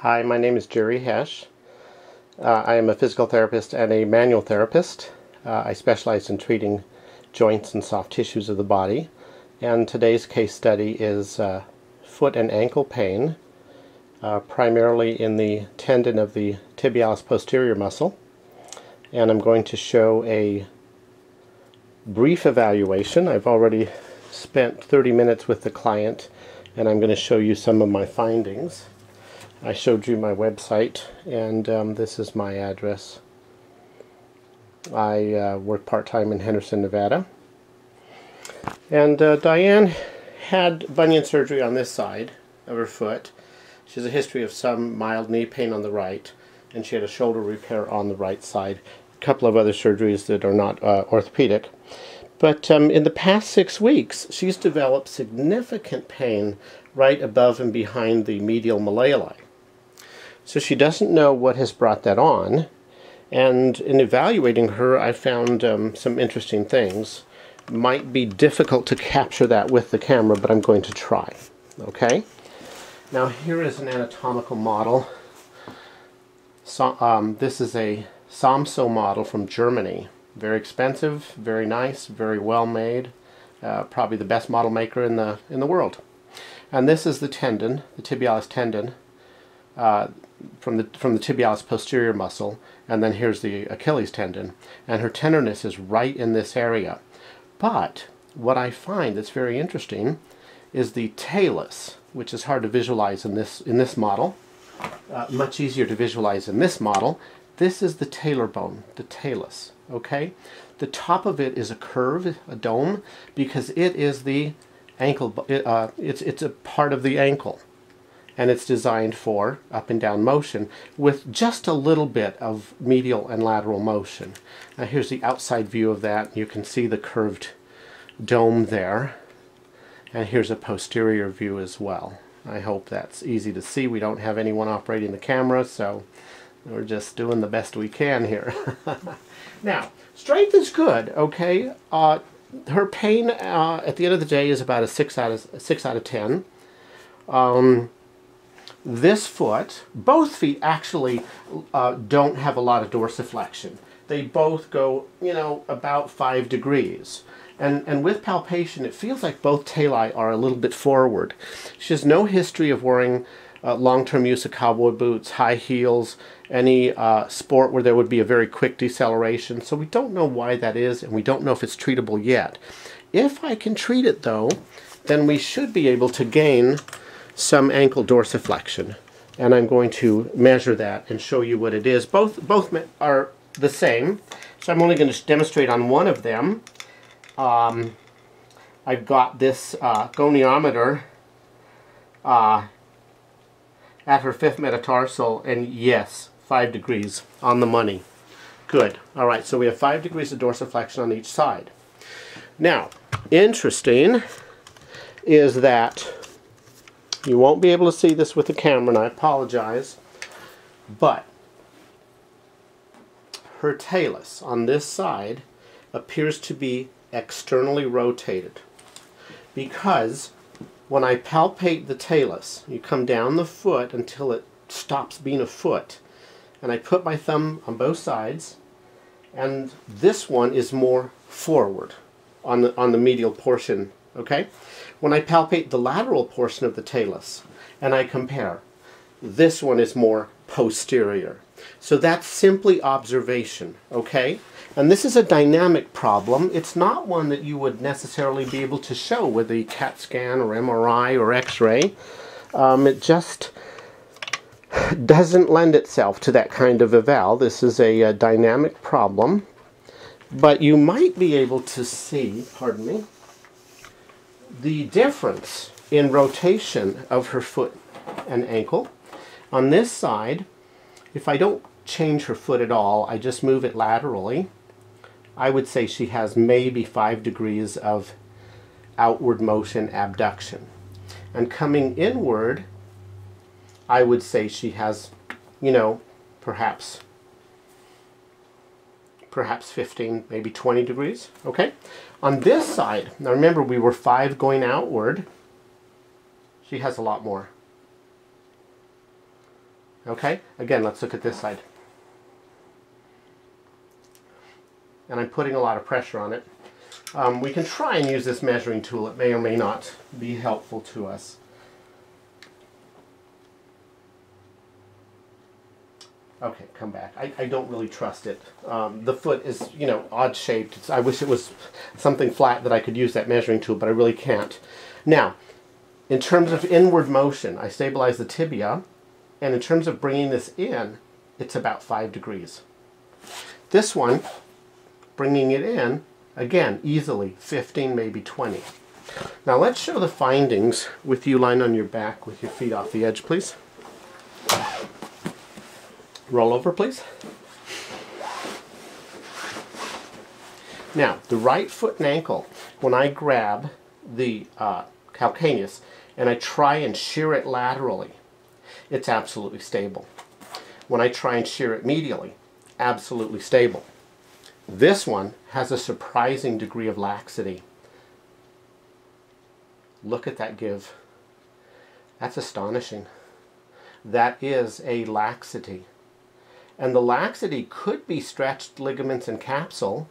Hi, my name is Jerry Hesch. I am a physical therapist and a manual therapist. I specialize in treating joints and soft tissues of the body. And today's case study is foot and ankle pain, primarily in the tendon of the tibialis posterior muscle. And I'm going to show a brief evaluation. I've already spent 30 minutes with the client, and I'm going to show you some of my findings. I showed you my website, and this is my address. I work part-time in Henderson, Nevada. And Diane had bunion surgery on this side of her foot. She has a history of some mild knee pain on the right, and she had a shoulder repair on the right side. A couple of other surgeries that are not orthopedic. But in the past 6 weeks, she's developed significant pain right above and behind the medial malleoli. So she doesn't know what has brought that on, and in evaluating her I found some interesting things. Might be difficult to capture that with the camera, but I'm going to try. Okay? Now here is an anatomical model. So, this is a SAMSO model from Germany. Very expensive, very nice, very well made. Probably the best model maker in the world. And this is the tendon, the tibialis tendon. From the tibialis posterior muscle, and then here's the Achilles tendon, and her tenderness is right in this area. But what I find that's very interesting is the talus, which is hard to visualize in this model. Much easier to visualize in this model. This is the talar bone, the talus. Okay, the top of it is a curve, a dome, because it is the ankle. It's a part of the ankle. And it's designed for up and down motion with just a little bit of medial and lateral motion. Now here's the outside view of that. You can see the curved dome there. And here's a posterior view as well. I hope that's easy to see. We don't have anyone operating the camera, so we're just doing the best we can here. Now, strength is good, okay? Her pain at the end of the day is about a 6 out of 10. This foot, both feet actually don't have a lot of dorsiflexion. They both go, about 5 degrees. And with palpation, it feels like both tali are a little bit forward. She has no history of wearing long-term use of cowboy boots, high heels, any sport where there would be a very quick deceleration. So we don't know why that is, and we don't know if it's treatable yet. If I can treat it, though, then we should be able to gain some ankle dorsiflexion, and I'm going to measure that and show you what it is. Both are the same, so I'm only going to demonstrate on one of them. I've got this goniometer at her 5th metatarsal, and yes, 5 degrees on the money. Good. All right, so we have 5 degrees of dorsiflexion on each side. Now, interesting is that you won't be able to see this with the camera, and I apologize, but her talus on this side appears to be externally rotated, because when I palpate the talus, you come down the foot until it stops being a foot, and I put my thumb on both sides, and this one is more forward on the medial portion. Okay? When I palpate the lateral portion of the talus and I compare, this one is more posterior. So that's simply observation, okay? And this is a dynamic problem. It's not one that you would necessarily be able to show with a CAT scan or MRI or X-ray. It just doesn't lend itself to that kind of eval. This is a dynamic problem. But you might be able to see, pardon me, the difference in rotation of her foot and ankle. On this side, if I don't change her foot at all, I just move it laterally, I would say she has maybe 5 degrees of outward motion abduction. And coming inward, I would say she has, perhaps 15, maybe 20 degrees, okay? On this side, now remember we were 5 going outward, she has a lot more. Okay, again, let's look at this side. And I'm putting a lot of pressure on it. We can try and use this measuring tool. It may or may not be helpful to us. Okay, come back. I don't really trust it. The foot is, you know, odd shaped. I wish it was something flat that I could use that measuring tool, but I really can't. Now, in terms of inward motion, I stabilize the tibia, and in terms of bringing this in, it's about 5 degrees. This one, bringing it in, again, easily 15, maybe 20. Now let's show the findings with you lying on your back with your feet off the edge, please. Roll over, please. Now, the right foot and ankle, when I grab the calcaneus and I try and shear it laterally, it's absolutely stable. When I try and shear it medially, absolutely stable. This one has a surprising degree of laxity. Look at that give. That's astonishing. That is a laxity. And the laxity could be stretched ligaments and capsule,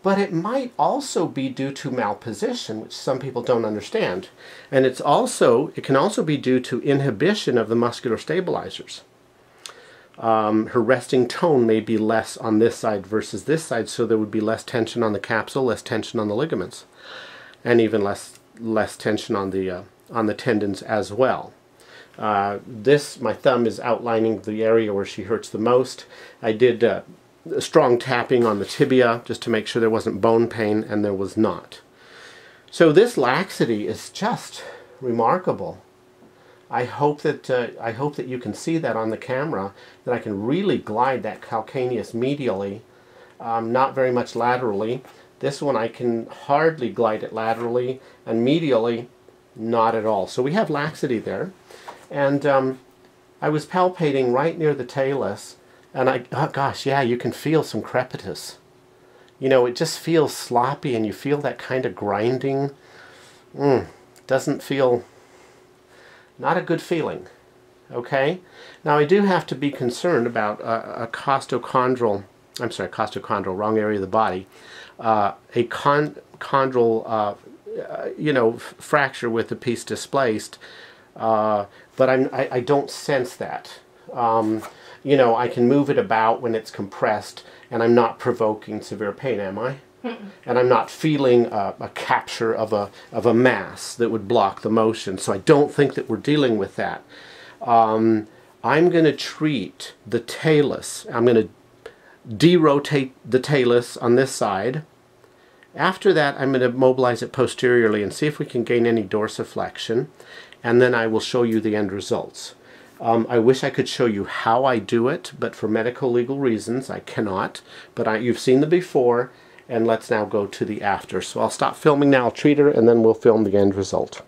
but it might also be due to malposition, which some people don't understand. And it can also be due to inhibition of the muscular stabilizers. Her resting tone may be less on this side versus this side, so there would be less tension on the capsule, less tension on the ligaments, and even less tension on the tendons as well. My thumb is outlining the area where she hurts the most. I did strong tapping on the tibia just to make sure there wasn't bone pain, and there was not. So this laxity is just remarkable. I hope that you can see that on the camera, that I can really glide that calcaneus medially, not very much laterally. This one I can hardly glide it laterally, and medially not at all. So we have laxity there. And I was palpating right near the talus, and oh gosh, yeah, you can feel some crepitus. You know, it just feels sloppy, and you feel that kind of grinding. Doesn't feel, not a good feeling. Okay? Now I do have to be concerned about a costochondral, wrong area of the body, a chondral, fracture with the piece displaced. But I don't sense that. I can move it about when it's compressed, and I'm not provoking severe pain, am I? And I'm not feeling a capture of a mass that would block the motion, so I don't think that we're dealing with that. I'm going to treat the talus. I'm going to derotate the talus on this side. After that, I'm going to mobilize it posteriorly and see if we can gain any dorsiflexion, and then I will show you the end results. I wish I could show you how I do it, but for medical legal reasons I cannot. But you've seen the before, and let's now go to the after. So I'll stop filming now, I'll treat her, and then we'll film the end result.